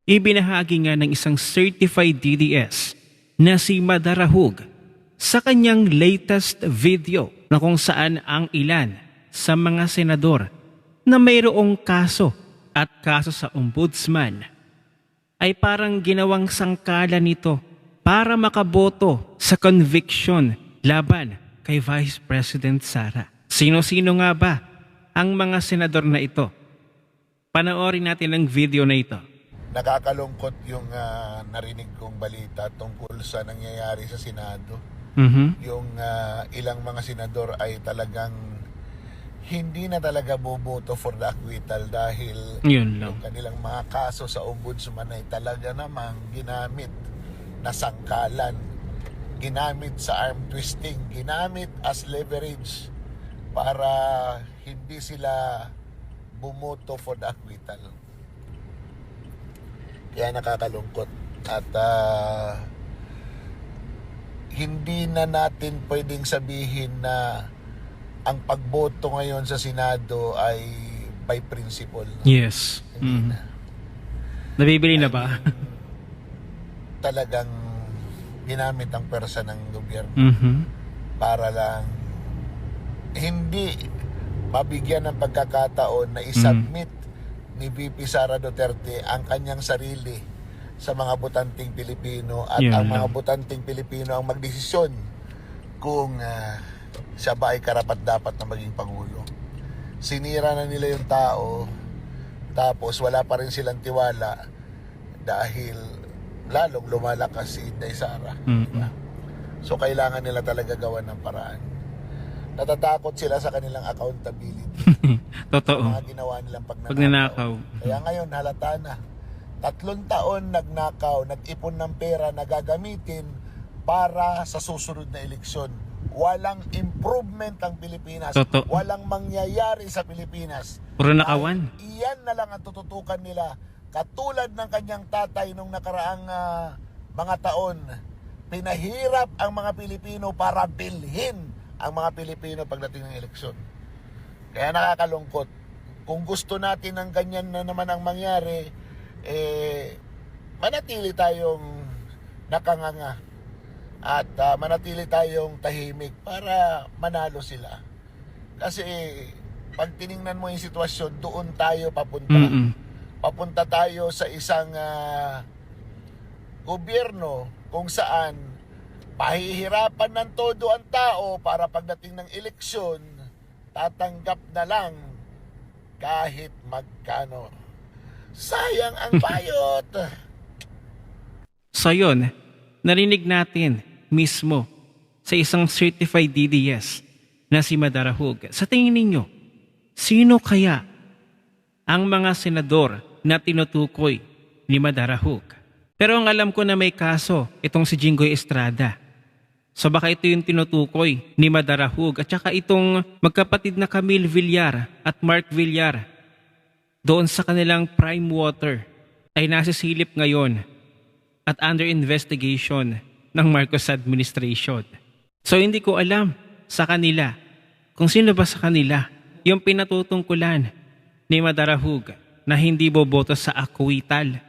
Ibinahagi nga ng isang certified DDS na si Madarahug sa kanyang latest video na kung saan ang ilan sa mga senador na mayroong kaso at kaso sa ombudsman ay parang ginawang sangkala nito para makaboto sa conviction laban kay Vice President Sara. Sino-sino nga ba ang mga senador na ito? Panoorin natin ang video na ito. Nakakalungkot yung narinig kong balita tungkol sa nangyayari sa Senado. Yung ilang mga senador ay talagang hindi na talaga boboto for the acquittal dahil Yun lang. yung kanilang mga kaso sa ombudsman ay talaga namang ginamit na sangkalan, ginamit sa arm twisting, ginamit as leverage para hindi sila bumoto for the acquittal. Kaya nakakalungkot at hindi na natin pwedeng sabihin na ang pagboto ngayon sa Senado ay by principle. Yes. Hindi na. Nabibili na ba? Talagang ginamit ang pwersa ng gobyerno para lang hindi mabigyan ng pagkakataon na isubmit ni VP Sara Duterte ang kanyang sarili sa mga botanting Pilipino at Yun ang lang. mga botanting Pilipino ang magdesisyon kung siya ba ay karapat-dapat na maging Pangulo. Sinira na nila yung tao tapos wala pa rin silang tiwala dahil lalong lumalakas si Inday Sara. Diba? So kailangan nila talaga gawan ng paraan. Natatakot sila sa kanilang accountability. Totoo. Mga ginawa nilang Pagnanakaw. Kaya ngayon halata na. 3 taon nagnakaw, nag-ipon ng pera na gagamitin para sa susunod na eleksyon. Walang improvement ang Pilipinas. Totoo. Walang mangyayari sa Pilipinas. Puro nakawan. Iyan na lang ang tututukan nila. Katulad ng kanyang tatay nung nakaraang mga taon, pinahirap ang mga Pilipino para bilhin ang mga Pilipino pagdating ng eleksyon. Kaya nakakalungkot. Kung gusto natin ng ganyan na naman ang mangyari, manatili tayong nakanganga at manatili tayong tahimik para manalo sila. Kasi pag tiningnan mo yung sitwasyon, doon tayo papunta. Papunta tayo sa isang gobyerno kung saan pahihirapan ng todo ang tao para pagdating ng eleksyon, tatanggap na lang kahit magkano. Sayang ang bayot. So yun, narinig natin mismo sa isang certified DDS na si Madarahug. Sa tingin ninyo, sino kaya ang mga senador na tinutukoy ni Madarahug? Pero ang alam ko na may kaso itong si Jinggoy Estrada. So baka ito yung tinutukoy ni Madarahug at saka itong magkapatid na Camille Villar at Mark Villar doon sa kanilang prime water ay nasisilip ngayon at under investigation ng Marcos administration. So hindi ko alam sa kanila kung sino ba sa kanila yung pinatutungkulan ni Madarahug na hindi boboto sa acquittal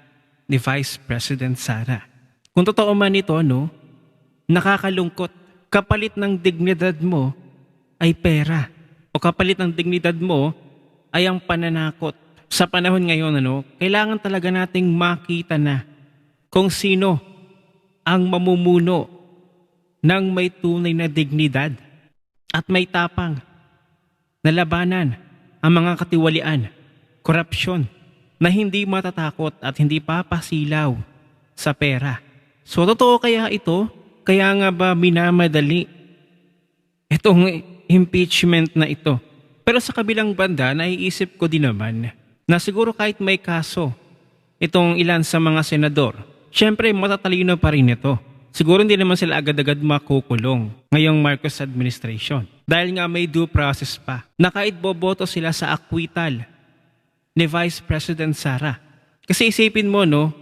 ni Vice President Sara. Kung totoo man ito, no, nakakalungkot. Kapalit ng dignidad mo ay pera. O kapalit ng dignidad mo ay ang pananakot. Sa panahon ngayon, ano, kailangan talaga nating makita na kung sino ang mamumuno ng may tunay na dignidad at may tapang na labanan ang mga katiwalian, korupsyon, na hindi matatakot at hindi papasilaw sa pera. So totoo kaya ito? Kaya nga ba minamadali itong impeachment na ito? Pero sa kabilang banda, naiisip ko din naman na siguro kahit may kaso itong ilan sa mga senador, syempre matatalino pa rin ito. Siguro hindi naman sila agad-agad makukulong ngayong Marcos administration. Dahil nga may due process pa na kahit boboto sila sa acquittal ni Vice President Sara. Kasi isipin mo, no,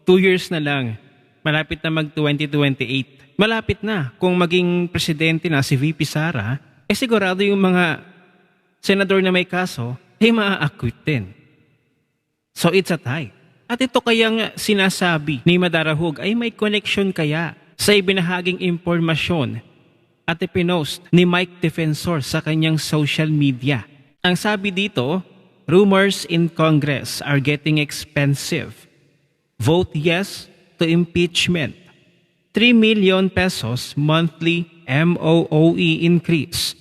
2 years na lang, malapit na mag-2028. Malapit na kung maging presidente na si VP Sara, sigurado yung mga senador na may kaso ay maa-acquit din. So it's a tie. At ito kayang sinasabi ni Madarahug ay may connection kaya sa ibinahaging impormasyon at ipinost ni Mike Defensor sa kanyang social media. Ang sabi dito, rumors in Congress are getting expensive. Vote yes to impeachment. 3 million pesos monthly MOOE increase.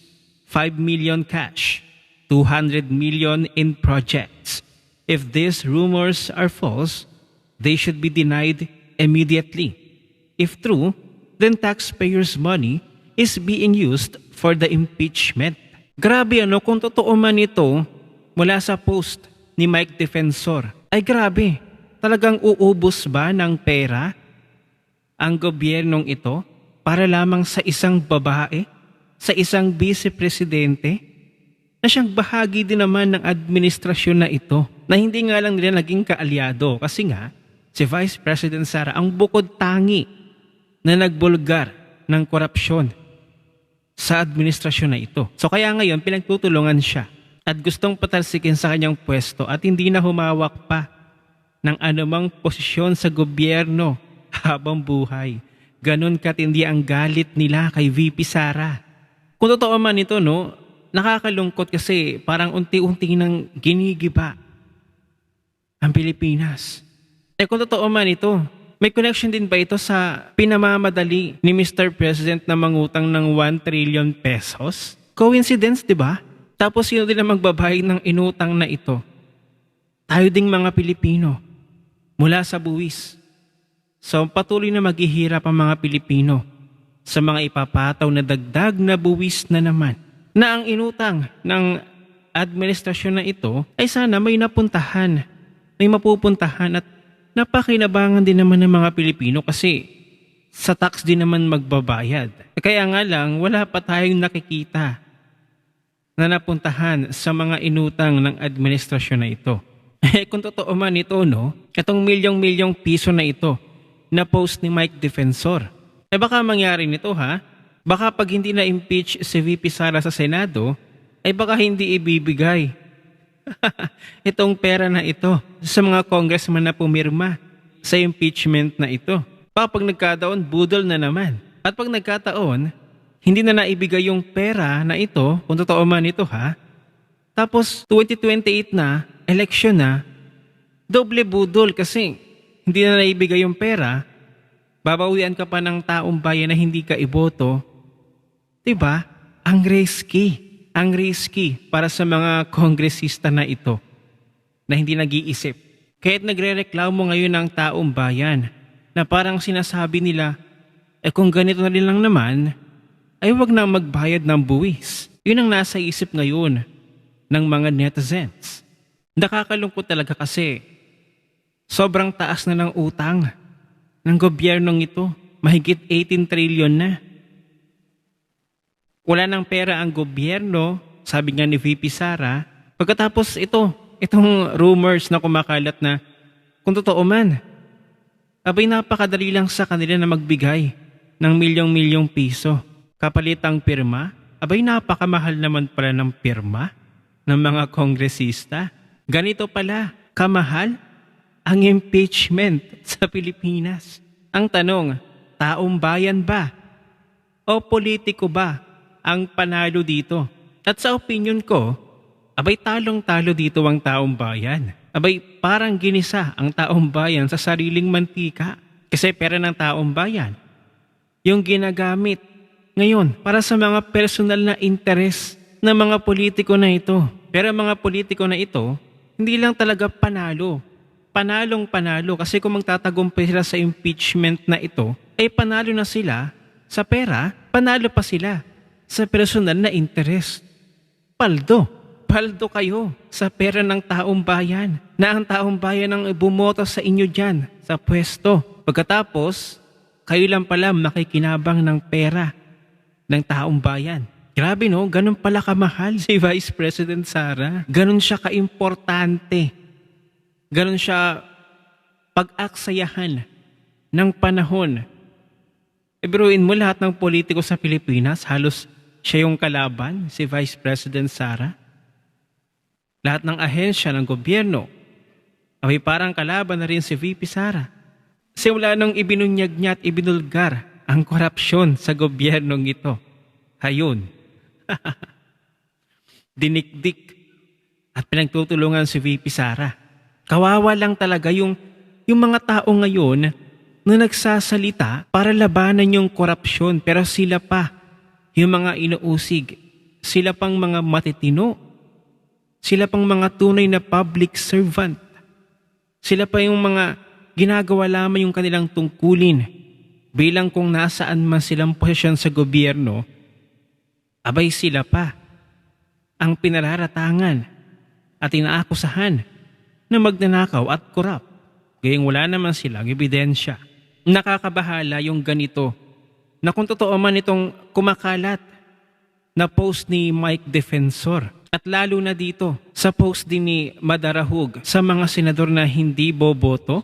5 million cash. 200 million in projects. If these rumors are false, they should be denied immediately. If true, then taxpayers' money is being used for the impeachment. Grabe kung totoo man ito mula sa post ni Mike Defensor. Ay grabe, talagang uubos ba ng pera ang gobyernong ito para lamang sa isang babae, sa isang vice-presidente? Na siyang bahagi din naman ng administrasyon na ito, na hindi nga lang nila naging kaalyado kasi nga si Vice President Sara ang bukod tangi na nagbulgar ng korupsyon sa administrasyon na ito. So kaya ngayon pinagtutulungan siya at gustong patalsikin sa kanyang pwesto at hindi na humawak pa ng anumang posisyon sa gobyerno habang buhay. Ganon katindi ang galit nila kay VP Sara. Kung totoo man ito, nakakalungkot kasi parang unti-unti nang ginigiba ang Pilipinas. Kung totoo man ito, may connection din ba ito sa pinamamadali ni Mr. President na mangutang ng 1 trillion pesos? Coincidence, di ba? Tapos sino din ang magbabayad ng inutang na ito? Tayo ding mga Pilipino mula sa buwis. So patuloy na maghihirap ang mga Pilipino sa mga ipapataw na dagdag na buwis na naman, na ang inutang ng administrasyon na ito ay sana may napuntahan, may mapupuntahan at napakinabangan din naman ng mga Pilipino kasi sa tax din naman magbabayad. Kaya nga lang wala pa tayong nakikita na napuntahan sa mga inutang ng administrasyon na ito. Kung totoo man ito, itong milyong-milyong piso na ito na post ni Mike Defensor, baka mangyari nito Baka pag hindi na-impeach si VP Sara sa Senado, ay baka hindi ibibigay itong pera na ito sa mga congressman na pumirma sa impeachment na ito. Pag nagkataon, budol na naman. At pag nagkataon, hindi na naibigay yung pera na ito, kung totoo man ito tapos 2028 na, election na, doble budol kasi hindi na naibigay yung pera, babawian ka pa ng taong bayan na hindi ka iboto. Diba? Ang risky para sa mga kongresista na ito na hindi nag-iisip. Kaya't nagre-reklamo ngayon ng taong bayan na parang sinasabi nila, kung ganito na rin lang naman, ay wag na magbayad ng buwis. Yun ang nasa isip ngayon ng mga netizens. Nakakalungkot talaga kasi sobrang taas na ng utang ng gobyernong ito. Mahigit 18 trillion na. Wala ng pera ang gobyerno, sabi nga ni VP Sara. Pagkatapos itong rumors na kumakalat na kung totoo man, abay napakadali lang sa kanila na magbigay ng milyong-milyong piso. Kapalitang pirma, abay napakamahal naman pala ng pirma ng mga kongresista. Ganito pala, kamahal ang impeachment sa Pilipinas. Ang tanong, taong bayan ba o politiko ba ang panalo dito? At sa opinion ko, abay talong-talo dito ang taong bayan. Abay parang ginisa ang taong bayan sa sariling mantika. Kasi pera ng taong bayan yung ginagamit ngayon para sa mga personal na interes ng mga politiko na ito. Pero mga politiko na ito, hindi lang talaga panalo. Panalong-panalo kasi kung magtatagumpay sila sa impeachment na ito, ay panalo na sila sa pera, panalo pa sila sa personal na interes. Paldo kayo sa pera ng taong bayan na ang taong bayan ang bumoto sa inyo dyan sa pwesto. Pagkatapos, kayo lang pala makikinabang ng pera ng taong bayan. Grabe ganun pala kamahal si Vice President Sara. Ganun siya kaimportante. Ganun siya pag-aksayahan ng panahon. Biruin mo lahat ng politiko sa Pilipinas, halos siya yung kalaban, si Vice President Sara. Lahat ng ahensya ng gobyerno, Abay parang kalaban na rin si VP Sara. Simula nung ibinunyag niya at ibinulgar ang korupsyon sa gobyernong ito. Hayun. Dinikdik at pinagtutulungan si VP Sara. Kawawa lang talaga yung mga tao ngayon na nagsasalita para labanan yung korupsyon, pero sila pa yung mga inuusig. Sila pang mga matitino. Sila pang mga tunay na public servant. Sila pa yung mga ginagawa lamang yung kanilang tungkulin bilang kung nasaan man silang posisyon sa gobyerno. Abay sila pa ang pinararatangan at inaakusahan na magnanakaw at korap. Gayong wala naman silang ebidensya. Nakakabahala yung ganito na kung totoo man itong kumakalat na post ni Mike Defensor. At lalo na dito sa post din ni Madarahug sa mga senador na hindi boboto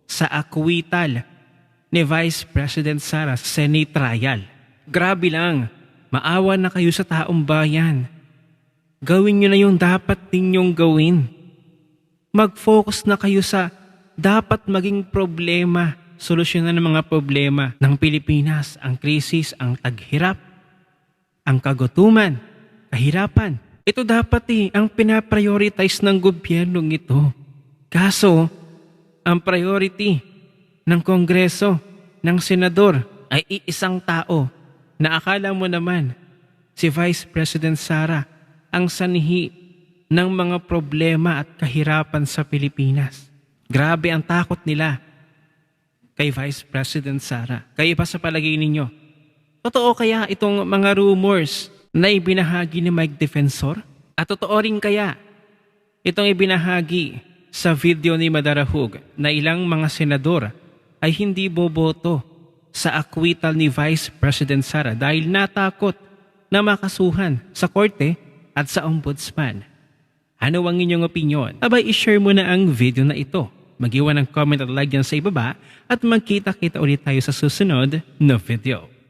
sa acquittal ni Vice President Sara sa Senate trial. Grabe lang, maawa na kayo sa taong bayan. Gawin nyo na yung dapat ninyong gawin. Mag-focus na kayo sa dapat maging problema, solusyonan ng mga problema ng Pilipinas, ang krisis, ang taghirap, ang kagutuman, kahirapan. Ito dapat ang pinaprioritize ng gobyernong ito. Kaso, ang priority ng Kongreso, ng Senador ay iisang tao na akala mo naman si Vice President Sara ang sanhi ng mga problema at kahirapan sa Pilipinas. Grabe ang takot nila kay Vice President Sara. Kayo pa sa palagay ninyo, totoo kaya itong mga rumors na ibinahagi ni Mike Defensor? At totoo rin kaya itong ibinahagi sa video ni Madarahug na ilang mga senador ay hindi boboto sa acquittal ni Vice President Sara dahil natakot na makasuhan sa korte at sa ombudsman? Ano ang inyong opinyon? Abay, ishare mo na ang video na ito. Mag-iwan ng comment at like dyan sa ibaba at magkita-kita ulit tayo sa susunod na video.